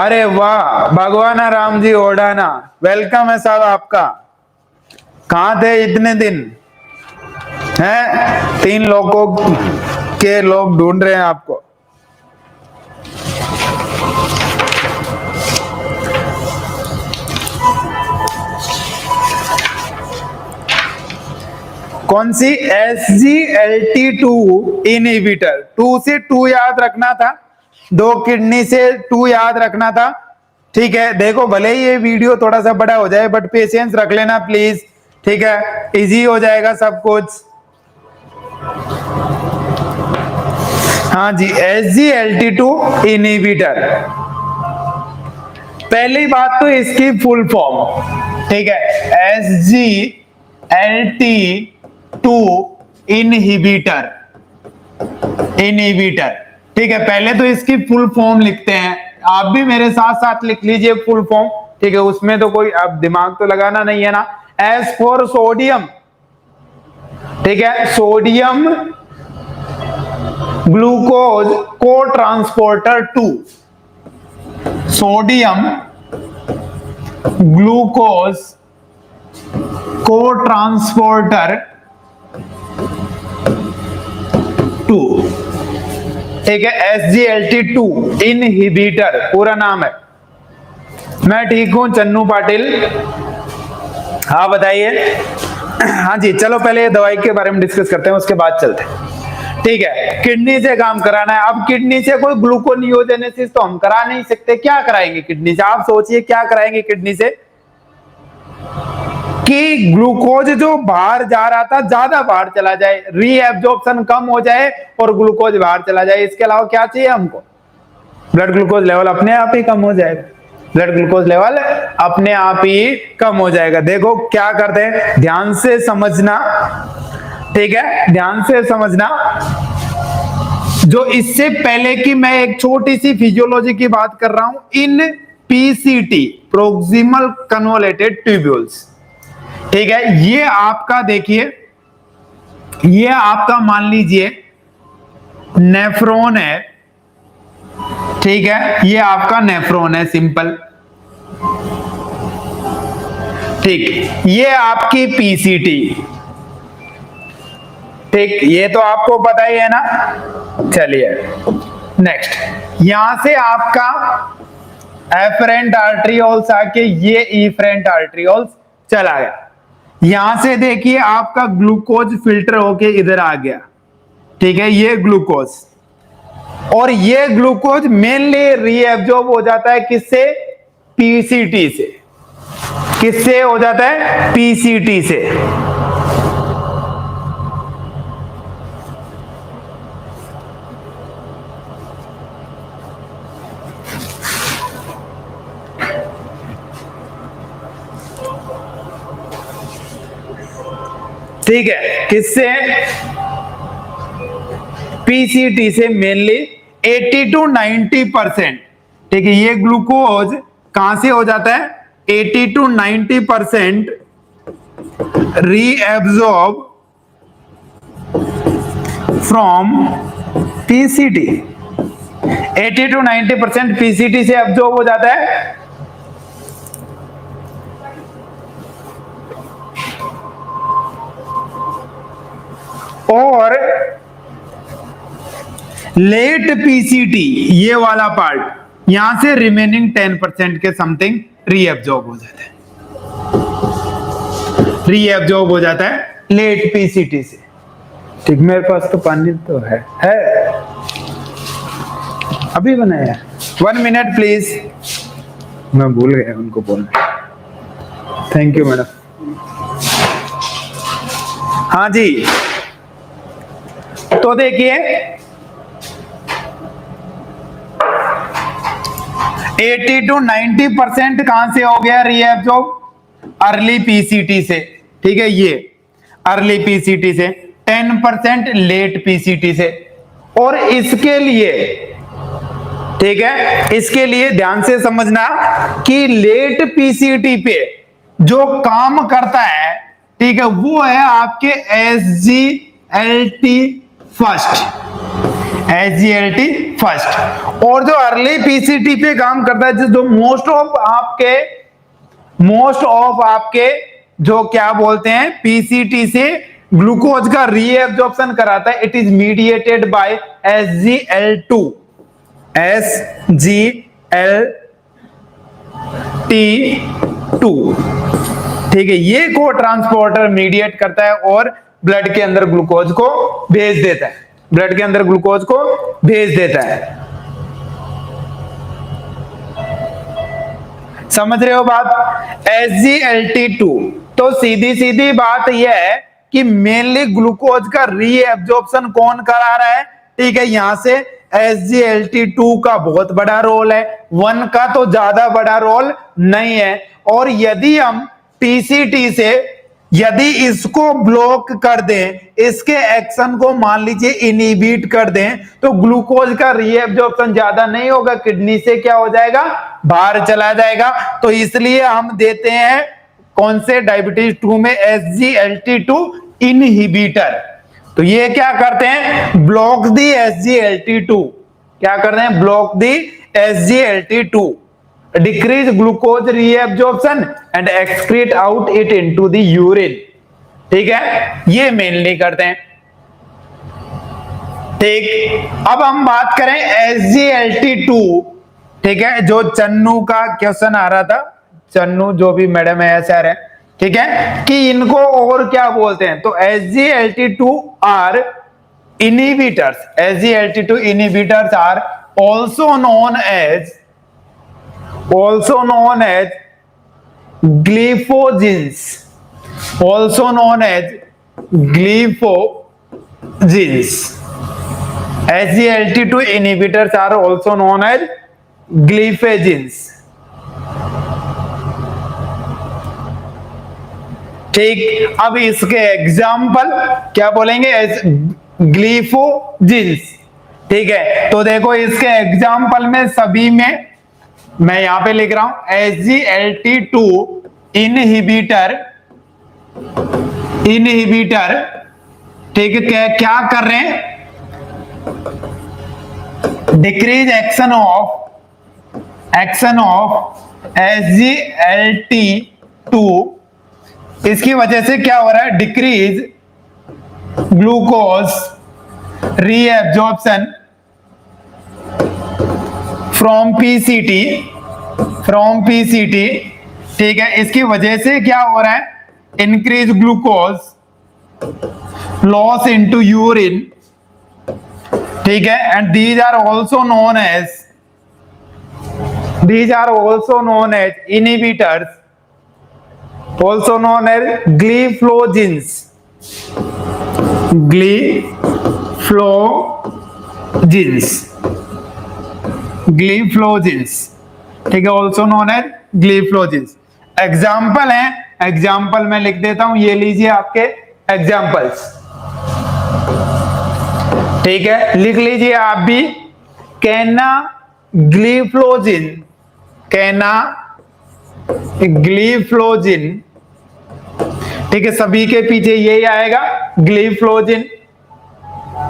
अरे वाह, भगवान राम जी ओढ़ाना, वेलकम है साहब आपका। कहां थे इतने दिन हैं, 3 लोगों के लोग ढूंढ रहे हैं आपको। कौन सी, SGLT2 इनहिबिटर। 2 से 2 याद रखना था, 2 किडनी से 2 याद रखना था। ठीक है, देखो भले ही ये वीडियो थोड़ा सा बड़ा हो जाए, बट पेशेंस रख लेना प्लीज। ठीक है, इजी हो जाएगा सब कुछ। हाँ जी, SGLT2 इनहिबिटर। पहली बात तो इसकी फुल फॉर्म, ठीक है, SGLT2 इनहिबिटर। ठीक है, पहले तो इसकी फुल फॉर्म लिखते हैं, आप भी मेरे साथ साथ लिख लीजिए फुल फॉर्म। ठीक है, उसमें तो कोई अब दिमाग तो लगाना नहीं है ना। एस फॉर सोडियम, ठीक है, सोडियम ग्लूकोज को ट्रांसपोर्टर 2, सोडियम ग्लूकोज को ट्रांसपोर्टर 2, ठीक है, SGLT2 इनहिबिटर पूरा नाम है। मैं ठीक हूं चन्नू पाटिल, हाँ बताइए। हाँ जी, चलो पहले ये दवाई के बारे में डिस्कस करते हैं, उसके बाद चलते हैं। ठीक है, किडनी से काम कराना है। अब किडनी से कोई ग्लूकोनियोजेनेसिस तो हम करा नहीं सकते, क्या कराएंगे किडनी से? आप सोचिए क्या कराएंगे किडनी से कि ग्लूकोज जो बाहर जा रहा था ज्यादा बाहर चला जाए, रीएब्जॉर्प्शन कम हो जाए और ग्लूकोज बाहर चला जाए। इसके अलावा क्या चाहिए हमको? ब्लड ग्लूकोज लेवल अपने आप ही कम हो जाएगा, ब्लड ग्लूकोज लेवल अपने आप ही कम हो जाएगा। देखो क्या करते हैं, ध्यान से समझना, ठीक है, ध्यान से समझना। जो इससे पहले कि मैं एक छोटी सी फिजियोलॉजी की बात कर रहा हूं, इन पीसीटी प्रोक्सिमल कन्वोलेटेड ट्यूब्यूल्स, ठीक है, ये आपका देखिए, ये आपका मान लीजिए नेफ्रॉन है, ठीक है, ये आपका नेफ्रॉन है सिंपल, ठीक, ये आपकी पीसीटी, ठीक, ये तो आपको पता ही है ना। चलिए नेक्स्ट, यहां से आपका एफरेंट आर्टरियोल्स आके ये इफरेंट आर्टरियोल्स चला गया। यहां से देखिए आपका ग्लूकोज फिल्टर होके इधर आ गया, ठीक है, ये ग्लूकोज, और ये ग्लूकोज मेनली रीएब्जॉर्ब हो जाता है किससे? पीसीटी से। किससे हो जाता है? पीसीटी से। ठीक है, किससे? पीसीटी से मेनली 80 to 90%, ठीक है, ये ग्लूकोज कहां से हो जाता है? 80 to 90% reabsorb from PCT. 80 to 90% PCT से एब्जॉर्ब हो जाता है। और लेट पीसीटी, ये वाला पार्ट, यहां से रिमेनिंग 10% के समथिंग रीएब्जॉर्ब हो जाता है, रीएब्जॉर्ब हो जाता है लेट पीसीटी से। ठीक, मेरे पास तो पानी तो है अभी बनाया। 1 मिनट प्लीज, मैं भूल गया उनको बोलना। Thank you madam. हाँ जी, तो देखिए 80 to 90% कहां से हो गया रीएब्जॉर्ब? अर्ली पीसीटी से, ठीक है, ये अर्ली पीसीटी से, 10% लेट पीसीटी से। और इसके लिए, ठीक है, इसके लिए ध्यान से समझना कि लेट पीसीटी पे जो काम करता है, ठीक है, वो है आपके एसजीएलटी फर्स्ट, एसजीएलटी फर्स्ट। और जो अर्ली पीसीटी पे काम करता है, जो मोस्ट ऑफ आपके जो क्या बोलते हैं पीसीटी से ग्लूकोज का रीएब्जॉर्प्शन कराता है, it is mediated by SGL2, SGLT2, ठीक है, ये को ट्रांसपोर्टर मीडिएट करता है और ब्लड के अंदर ग्लूकोज को भेज देता है, ब्लड के अंदर ग्लूकोज को भेज देता है। समझ रहे हो बात? SGLT2, तो सीधी सीधी बात यह है कि मेनली ग्लूकोज का रीएब्जॉर्प्शन कौन करा रहा है? ठीक है, यहां से SGLT2 का बहुत बड़ा रोल है, 1 का तो ज्यादा बड़ा रोल नहीं है। और यदि हम पीसीटी से यदि इसको ब्लॉक कर दें, इसके एक्शन को मान लीजिए इनहिबिट कर दें, तो ग्लूकोज का रीएब्जॉर्प्शन ज्यादा नहीं होगा, किडनी से क्या हो जाएगा? बाहर चला जाएगा। तो इसलिए हम देते हैं कौन से डायबिटीज 2 में SGLT2 इनहिबिटर। तो ये क्या करते हैं, ब्लॉक दी SGLT2, क्या करते हैं, block the SGLT2, decrease glucose reabsorption and excrete out it into the urine. ठीक है, ये मेनली करते हैं। ठीक, अब हम बात करें SGLT2। ठीक है, जो चन्नू का क्वेश्चन आ रहा था, चन्नू जो भी मैडम है सर है, ठीक है, कि इनको और क्या बोलते हैं, तो SGLT2 are inhibitors, SGLT2 inhibitors are also known as glyphosins, also known as glyphosins. SGLT2 inhibitors are also known as glyphosins. ठीक, अब इसके एग्जाम्पल क्या बोलेंगे, ग्लिफोजिन्स। ठीक है, तो देखो इसके एग्जाम्पल में सभी में मैं यहां पे लिख रहा हूं SGLT2 इनहिबिटर। ठीक है, क्या कर रहे हैं, डिक्रीज एक्शन ऑफ SGLT2, इसकी वजह से क्या हो रहा है, decrease glucose reabsorption from PCT. ठीक है, इसकी वजह से क्या हो रहा है, increase glucose loss into urine. ठीक है, and these are also known as inhibitors, also known as glyphosins। ठीक है, also known as glyphosins। Example है, एग्जाम्पल मैं लिख देता हूं, ये लीजिए आपके एग्जाम्पल्स। ठीक है, लिख लीजिए आप भी, ग्लिफ्लोजिन। ठीक है, सभी के पीछे यही आएगा, ग्लिफ्लोजिन।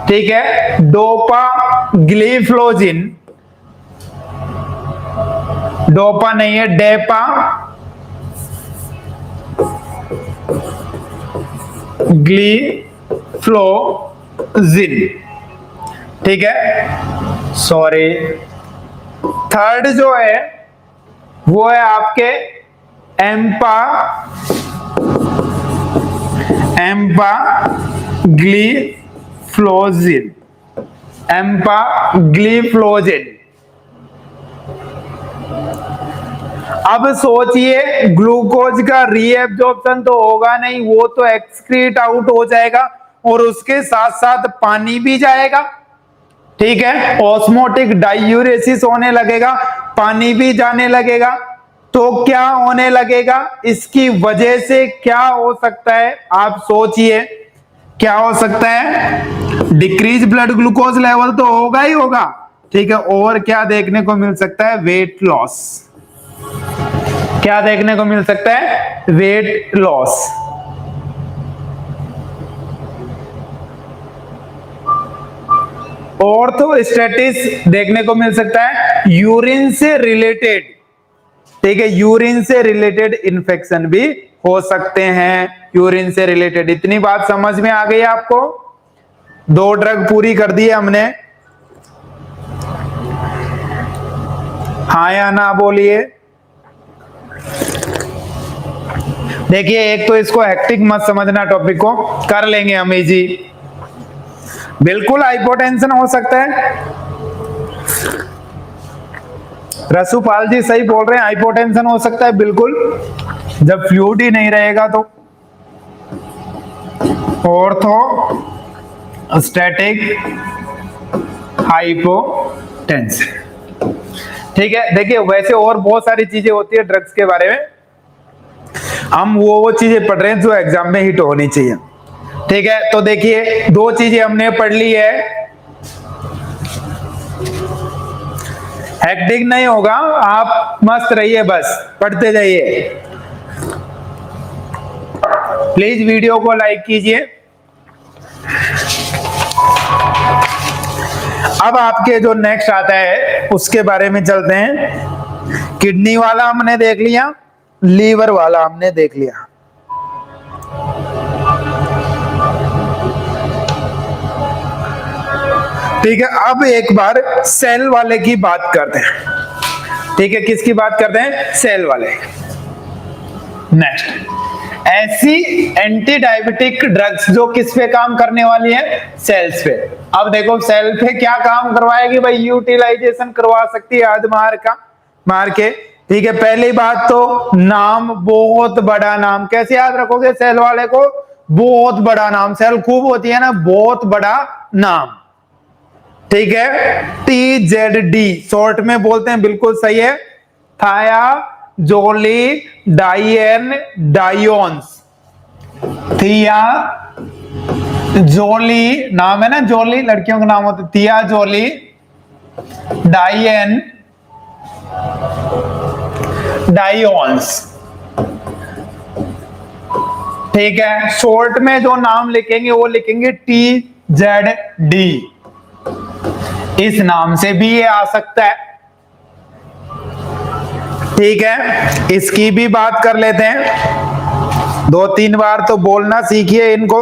ठीक है, डोपाग्लिफ्लोजिन, डोपा नहीं है, डेपा ग्लिफ्लोजिन। ठीक है, सॉरी, थर्ड जो है वो है आपके एम्पाग्लिफ्लोजिन। अब सोचिए, ग्लूकोज का रीएब्जॉर्प्शन तो होगा नहीं, वो तो एक्सक्रीट आउट हो जाएगा और उसके साथ साथ पानी भी जाएगा। ठीक है, ऑस्मोटिक डाइयूरेसिस होने लगेगा, पानी भी जाने लगेगा। तो क्या होने लगेगा, इसकी वजह से क्या हो सकता है, आप सोचिए क्या हो सकता है, डिक्रीज ब्लड ग्लूकोज लेवल तो होगा ही होगा। ठीक है, और क्या देखने को मिल सकता है, वेट लॉस। क्या देखने को मिल सकता है, वेट लॉस। ऑर्थोस्टैटिस देखने को मिल सकता है, यूरिन से रिलेटेड। ठीक है, यूरिन से रिलेटेड इन्फेक्शन भी हो सकते हैं, यूरिन से रिलेटेड। इतनी बात समझ में आ गई आपको, 2 ड्रग पूरी कर दी है हमने, हाँ या ना बोलिए। देखिए, एक तो इसको हेक्टिक मत समझना, टॉपिक को कर लेंगे हम इजी। बिल्कुल हाइपोटेंशन हो सकता है, रसूपाल जी सही बोल रहे हैं, हाइपोटेंशन हो सकता है बिल्कुल, जब फ्लूइड ही नहीं रहेगा तो। Orthostatic hypotension. ठीक है, देखिए वैसे और बहुत सारी चीजें होती है ड्रग्स के बारे में, हम वो चीजें पढ़ रहे हैं जो एग्जाम में हिट होनी चाहिए। ठीक है, तो देखिए 2 चीजें हमने पढ़ ली है, हेक्टिक नहीं होगा, आप मस्त रहिए, बस पढ़ते जाइए। प्लीज वीडियो को लाइक कीजिए। अब आपके जो नेक्स्ट आता है उसके बारे में चलते हैं। किडनी वाला हमने देख लिया, लीवर वाला हमने देख लिया। ठीक है, अब एक बार सेल वाले की बात करते हैं। ठीक है, किसकी बात करते हैं? सेल वाले। नेक्स्ट, ऐसी एंटी डायबिटिक ड्रग्स जो किस पे काम करने वाली है? सेल्स पे। अब देखो सेल पे क्या काम करवाएगी भाई? यूटिलाइजेशन करवा सकती है आदमार का मार के। ठीक है, पहली बात तो नाम, बहुत बड़ा नाम। कैसे याद रखोगे सेल वाले को? बहुत बड़ा नाम। सेल खूब होती है ना, बहुत बड़ा नाम। ठीक है, TZD शॉर्ट में बोलते हैं, बिल्कुल सही है। थाया जोली डाइएन डायोन्स। थिया जोली नाम है ना, जोली लड़कियों का नाम होता है। थिया जोली डाइएन डायोन्स। ठीक है, शॉर्ट में जो नाम लिखेंगे वो लिखेंगे TZD। इस नाम से भी ये आ सकता है। ठीक है, इसकी भी बात कर लेते हैं। 2-3 बार तो बोलना सीखिए, इनको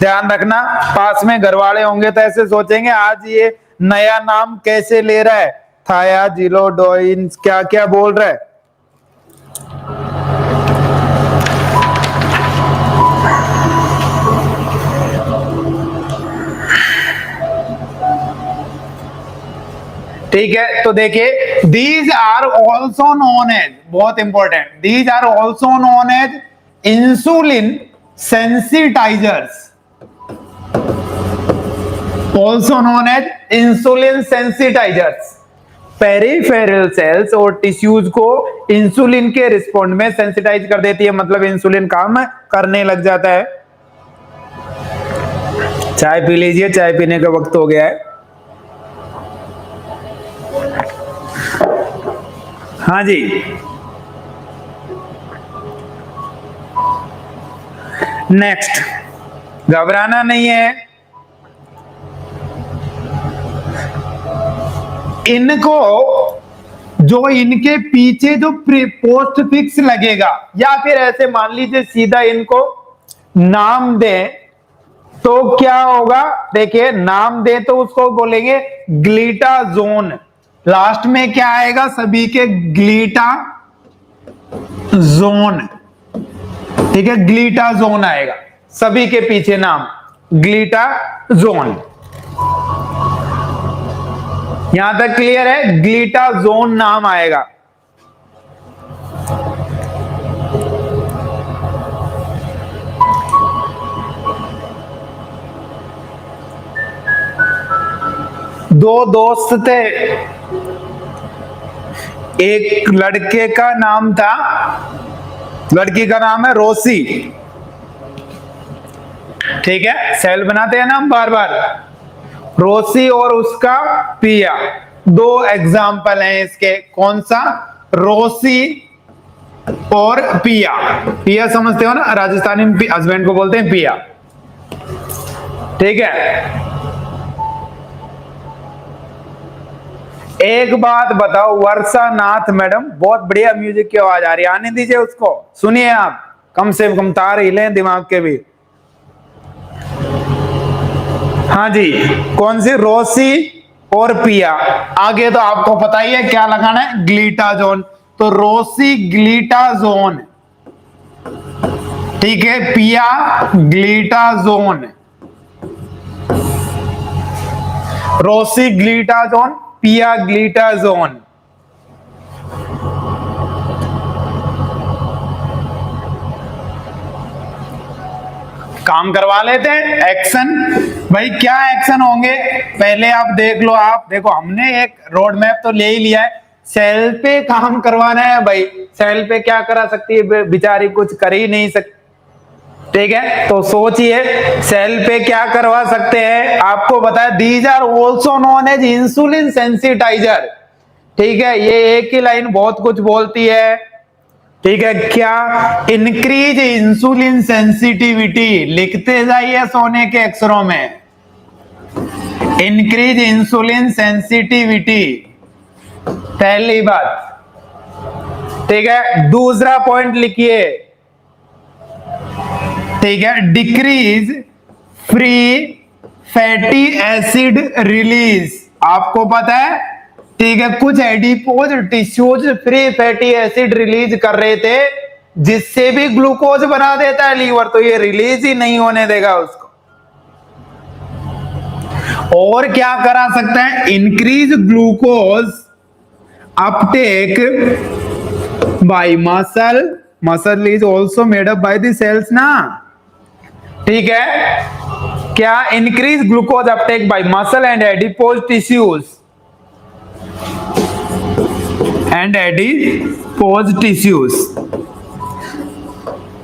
ध्यान रखना। पास में घर वाले होंगे तो ऐसे सोचेंगे आज ये नया नाम कैसे ले रहा है, थायाजिलोडोइन क्या क्या बोल रहा है। ठीक है, तो देखिए, these are also known as, बहुत important, these are also known as insulin sensitizers. Also known as insulin sensitizers. Peripheral cells और टिश्यूज को इंसुलिन के रिस्पॉन्ड में सेंसिटाइज कर देती है, मतलब इंसुलिन काम करने लग जाता है। चाय पी लीजिए, चाय पीने का वक्त हो गया है। हाँ जी, नेक्स्ट, घबराना नहीं है। इनको जो इनके पीछे जो पोस्ट फिक्स लगेगा, या फिर ऐसे मान लीजिए सीधा इनको नाम दें तो क्या होगा? देखिए, नाम दे तो उसको बोलेंगे ग्लीटाजोन। लास्ट में क्या आएगा सभी के? ग्लीटा जोन। ठीक है, ग्लीटाजोन आएगा सभी के पीछे नाम, ग्लीटाजोन। यहां तक क्लियर है? ग्लीटाजोन नाम आएगा। दो दोस्त थे, एक लड़के का नाम था, लड़की का नाम है रोसी। ठीक है, सेल बनाते हैं ना हम बार बार। रोसी और उसका पिया, दो एग्जाम्पल हैं इसके। कौन सा? रोसी और पिया। पिया समझते हो ना, राजस्थानी में हस्बैंड को बोलते हैं पिया। ठीक है, एक बात बताओ, वर्षा नाथ मैडम, बहुत बढ़िया म्यूजिक की आवाज आ रही है, आने दीजिए उसको, सुनिए आप, कम से कम तार हिले दिमाग के भी। हाँ जी, कौन सी? रोसी और पिया। आगे तो आपको पता ही है क्या लगाना है, ग्लीटाजोन। तो रोसी ग्लीटाजोन, ठीक है, पिया ग्लीटाजोन। रोसी ग्लीटाजोन, पिया ग्लीटाजोन। काम करवा लेते हैं। एक्शन, भाई क्या एक्शन होंगे पहले आप देख लो। आप देखो, हमने एक रोड मैप तो ले ही लिया है। सेल पे काम करवाना है भाई। सेल पे क्या करा सकती है बेचारी? कुछ कर ही नहीं सकती। ठीक है, तो सोचिए सेल पे क्या करवा सकते हैं। आपको बताया, these are also known as insulin sensitizer. ठीक है, ये एक ही लाइन बहुत कुछ बोलती है। ठीक है, क्या इंक्रीज इंसुलिन सेंसिटिविटी, लिखते जाइए सोने के अक्षरों में, इंक्रीज इंसुलिन सेंसिटिविटी, पहली बात। ठीक है, दूसरा पॉइंट लिखिए, ठीक है, decrease free fatty acid release. आपको पता है, ठीक है, कुछ adipose tissues free fatty acid release कर रहे थे, जिससे भी ग्लूकोज बना देता है लीवर, तो ये रिलीज ही नहीं होने देगा उसको। और क्या करा सकता है, increase glucose uptake by muscle, muscle is also made up by the cells ना, ठीक है, क्या increase glucose uptake by muscle and adipose tissues and adipose tissues.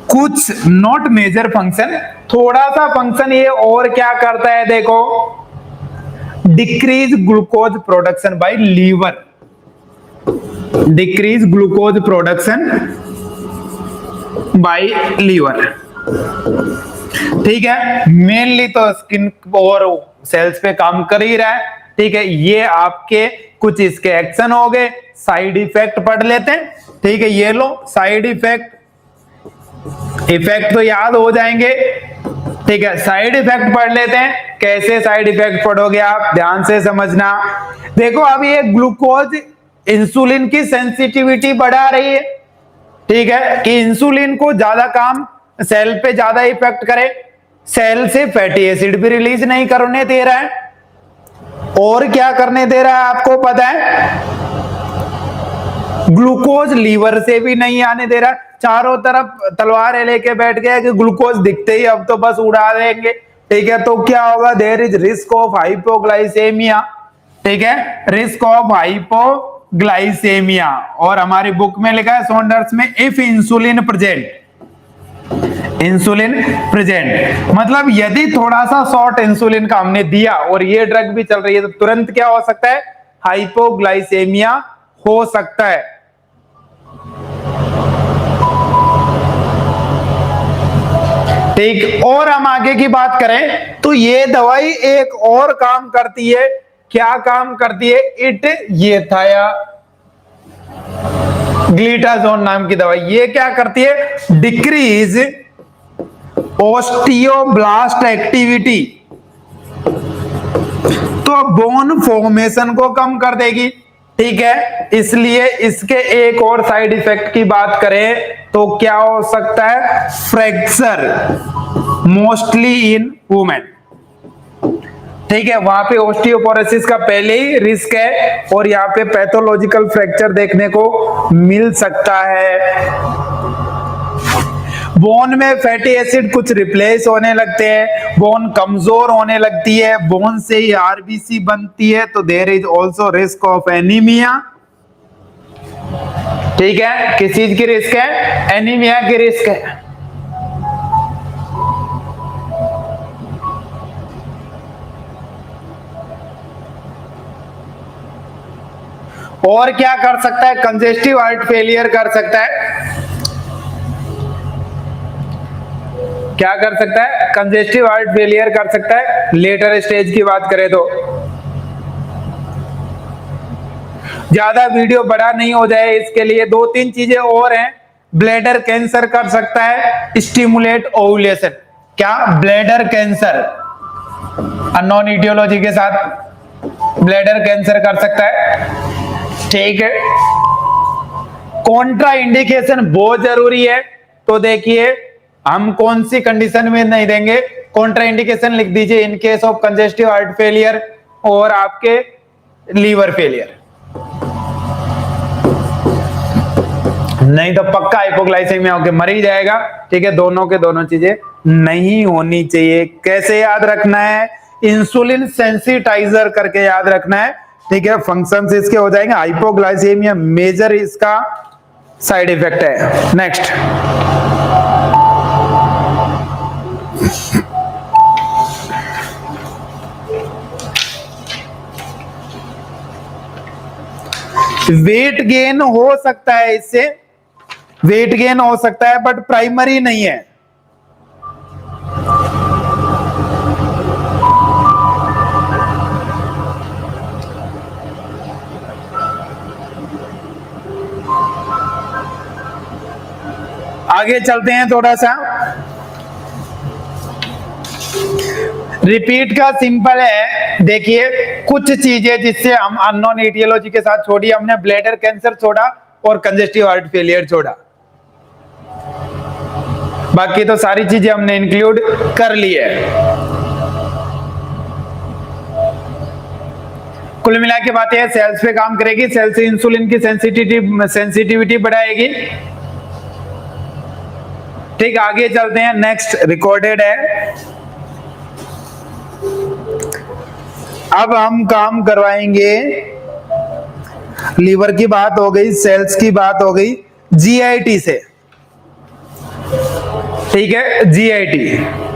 कुछ नॉट मेजर फंक्शन, थोड़ा सा फंक्शन ये और क्या करता है, देखो, decrease glucose production by liver, decrease glucose production by liver. ठीक है, मेनली तो स्किन और सेल्स पे काम कर ही रहा है। ठीक है, ये आपके कुछ इसके एक्शन हो गए, साइड इफेक्ट पढ़ लेते हैं। ठीक है, ये लो साइड इफेक्ट, इफेक्ट तो याद हो जाएंगे। ठीक है, साइड इफेक्ट पढ़ लेते हैं। कैसे साइड इफेक्ट पढ़ोगे आप, ध्यान से समझना। देखो, अब ये ग्लूकोज इंसुलिन की सेंसिटिविटी बढ़ा रही है। ठीक है, कि इंसुलिन को ज्यादा काम सेल पे ज्यादा इफेक्ट करे, सेल से फैटी एसिड भी रिलीज नहीं करने दे रहा है। और क्या करने दे रहा है आपको पता है, ग्लूकोज लीवर से भी नहीं आने दे रहा। चारों तरफ तलवारें लेके बैठ गया कि ग्लूकोज दिखते ही अब तो बस उड़ा देंगे। ठीक है, तो क्या होगा, there is risk of hypoglycaemia. ठीक है, रिस्क ऑफ हाइपोग्लाइसेमिया। और हमारी बुक में लिखा है सॉन्डर्स में, if insulin present, insulin present मतलब यदि थोड़ा सा शॉर्ट इंसुलिन का हमने दिया और ये ड्रग भी चल रही है, तो तुरंत क्या हो सकता है, हाइपोग्लाइसेमिया हो सकता है। ठीक, और हम आगे की बात करें तो ये दवाई एक और काम करती है। क्या काम करती है, इट ये था या ग्लिटाजोन नाम की दवाई, ये क्या करती है, डिक्रीज ओस्टियोब्लास्ट एक्टिविटी, तो बोन फॉर्मेशन को कम कर देगी। ठीक है, इसलिए इसके एक और साइड इफेक्ट की बात करें तो क्या हो सकता है, फ्रैक्चर, मोस्टली इन वुमेन। ठीक है, वहां पे ओस्टियोपोरोसिस का पहले ही रिस्क है और यहाँ पे पैथोलॉजिकल फ्रैक्चर देखने को मिल सकता है। बोन में फैटी एसिड कुछ रिप्लेस होने लगते हैं, बोन कमजोर होने लगती है, बोन से ही आरबीसी बनती है, तो there is also risk of anaemia. ठीक है, किस चीज की रिस्क है, एनीमिया की रिस्क है। और क्या कर सकता है, कंजेस्टिव हार्ट फेलियर कर सकता है। क्या कर सकता है, कंजेस्टिव हार्ट फेलियर कर सकता है। लेटर स्टेज की बात करें तो, ज्यादा वीडियो बड़ा नहीं हो जाए इसके लिए दो तीन चीजें और हैं। ब्लैडर कैंसर कर सकता है, स्टिमुलेट ओव्यूलेशन। क्या, ब्लैडर कैंसर, अननोन ईटियोलॉजी के साथ ब्लैडर कैंसर कर सकता है। ठीक है, कॉन्ट्रा इंडिकेशन बहुत जरूरी है। तो देखिए, हम कौन सी कंडीशन में नहीं देंगे, कॉन्ट्रा इंडिकेशन लिख दीजिए, in case of congestive heart failure और आपके लीवर फेलियर। नहीं तो पक्का हाइपोग्लाइसेमिया होकर मर ही जाएगा। ठीक है, दोनों के दोनों चीजें नहीं होनी चाहिए। कैसे याद रखना है, इंसुलिन सेंसिटाइजर करके याद रखना है। ठीक है, फंक्शंस इसके हो जाएंगे। हाइपोग्लाइसेमिया मेजर इसका साइड इफेक्ट है। नेक्स्ट, वेट गेन हो सकता है इससे। वेट गेन हो सकता है बट प्राइमरी नहीं है। आगे चलते हैं थोड़ा सा। रिपीट का सिंपल है, देखिए कुछ चीजें जिससे हम अननोन एटियोलॉजी के साथ छोड़ी, हमने ब्लैडर कैंसर छोड़ा और कंजेस्टिव हार्ट फेलियर छोड़ा, बाकी तो सारी चीजें हमने इंक्लूड कर ली है। कुल मिला के बात है, सेल्स पे काम करेगी, सेल्स इंसुलिन की सेंसिटिविटी बढ़ाएगी। ठीक, आगे चलते हैं। नेक्स्ट रिकॉर्डेड है, अब हम काम करवाएंगे, लीवर की बात हो गई, सेल्स की बात हो गई, जीआईटी से। ठीक है, जीआईटी